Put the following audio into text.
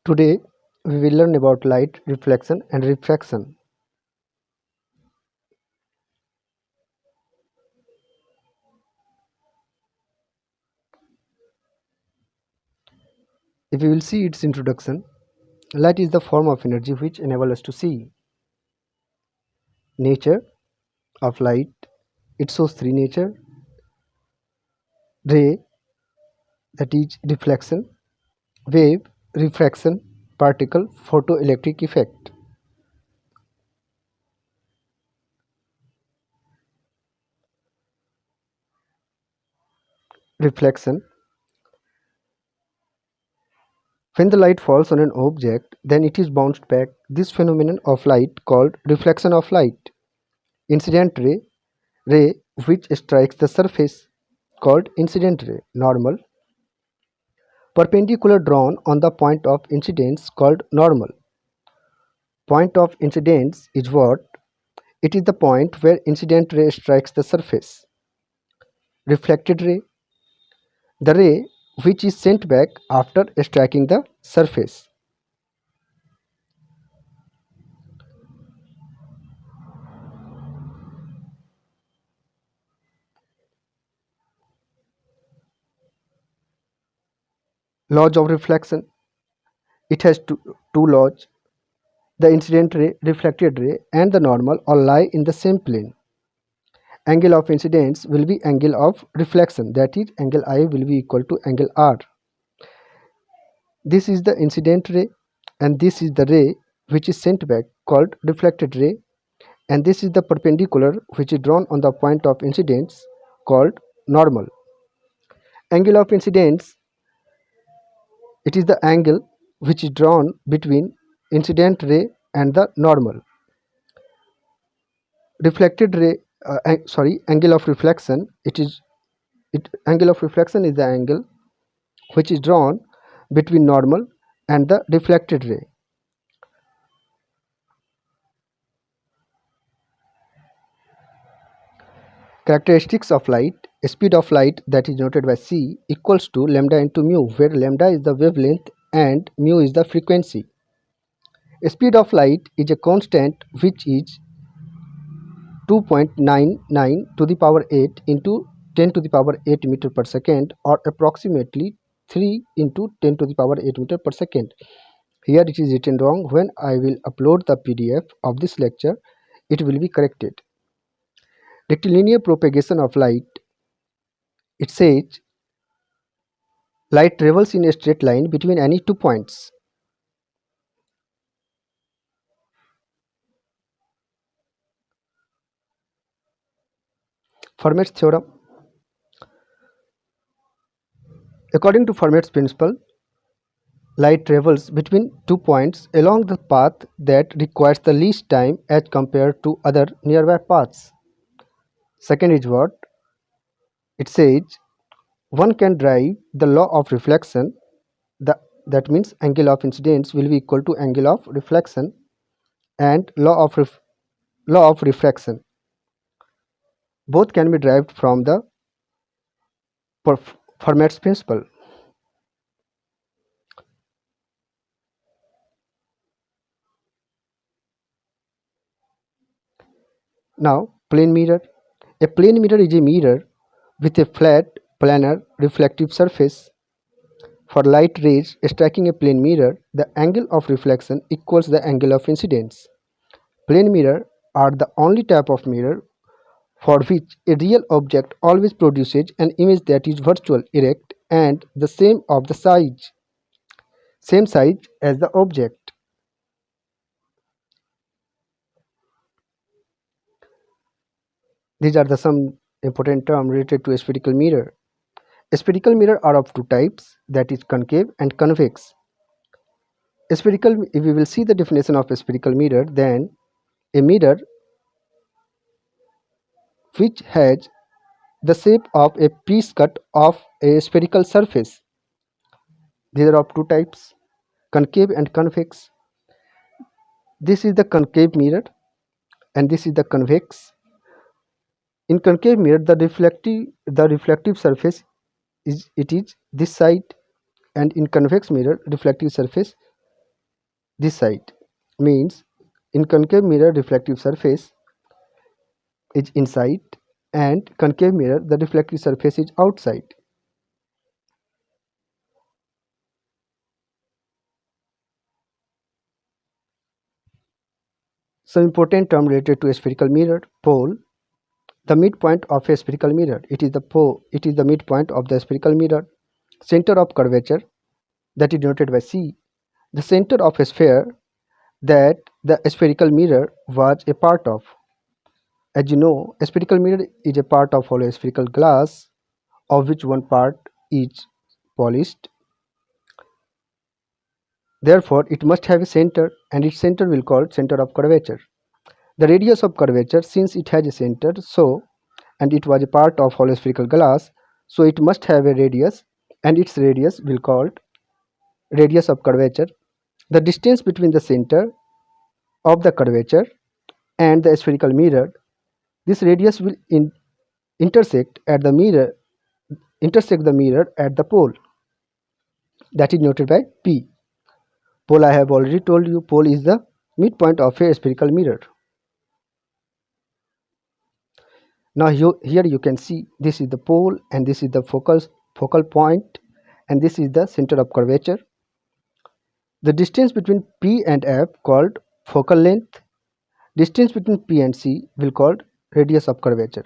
Today we will learn about light reflection and refraction. If we will see its introduction, light is the form of energy which enables us to see. Nature of light, it shows three nature: ray, that is reflection; wave, refraction; particle, photoelectric effect. Reflection: when the light falls on an object, then it is bounced back. This phenomenon of light called reflection of light. Incident ray which strikes the surface, called incident ray. Normal, perpendicular drawn on the point of incidence, called normal. Point of incidence is what? It is the point where incident ray strikes the surface. Reflected ray, the ray which is sent back after striking the surface. Laws of reflection, it has two laws. The incident ray, reflected ray, and the normal all lie in the same plane. Angle of incidence will be angle of reflection, that is angle I will be equal to angle R. This is the incident ray and this is the ray which is sent back, called reflected ray, and this is the perpendicular which is drawn on the point of incidence, called normal. Angle of incidence, it is the angle which is drawn between incident ray and the normal. Reflected ray, angle of reflection, angle of reflection is the angle which is drawn between normal and the reflected ray. Characteristics of light: speed of light, that is denoted by c, equals to lambda into mu, where lambda is the wavelength and mu is the frequency. Speed of light is a constant which is 2.99 to the power 8 into 10 to the power 8 meter per second, or approximately 3 into 10 to the power 8 meter per second. Here it is written wrong. When I will upload the PDF of this lecture, it will be corrected. Rectilinear propagation of light, it says light travels in a straight line between any 2 points. Fermat's theorem. According to Fermat's principle, light travels between 2 points along the path that requires the least time as compared to other nearby paths. Second is what? It says one can derive the law of reflection. That means angle of incidence will be equal to angle of reflection, and law of refraction. Both can be derived from the Fermat's principle. Now, plane mirror. A plane mirror is a mirror with a flat, planar, reflective surface. For light rays striking a plane mirror, the angle of reflection equals the angle of incidence. Plane mirror are the only type of mirror for which a real object always produces an image that is virtual, erect, and the same size as the object. These are the some important terms related to a spherical mirror. Spherical mirror are of two types, that is concave and convex. Spherical, if we will see the definition of a spherical mirror, then a mirror which has the shape of a piece cut of a spherical surface. These are of two types, concave and convex. This is the concave mirror and this is the convex. In concave mirror, the reflective surface is this side, and in convex mirror reflective surface this side, means in concave mirror reflective surface is inside and concave mirror the reflective surface is outside. Some important term related to a spherical mirror: pole, the midpoint of a spherical mirror. It is the midpoint of the spherical mirror. Center of curvature, that is denoted by C, the center of a sphere that the spherical mirror was a part of. As you know, a spherical mirror is a part of hollow spherical glass of which one part is polished. Therefore, it must have a center, and its center will call center of curvature. The radius of curvature, since it has a center, and it was a part of hollow spherical glass, so it must have a radius, and its radius will called radius of curvature. The distance between the center of the curvature and the spherical mirror, this radius will intersect the mirror at the pole, that is noted by P. Pole, I have already told you, pole is the midpoint of a spherical mirror. Now here you can see this is the pole and this is the focal point and this is the center of curvature. The distance between P and F called focal length. Distance between P and C will called radius of curvature.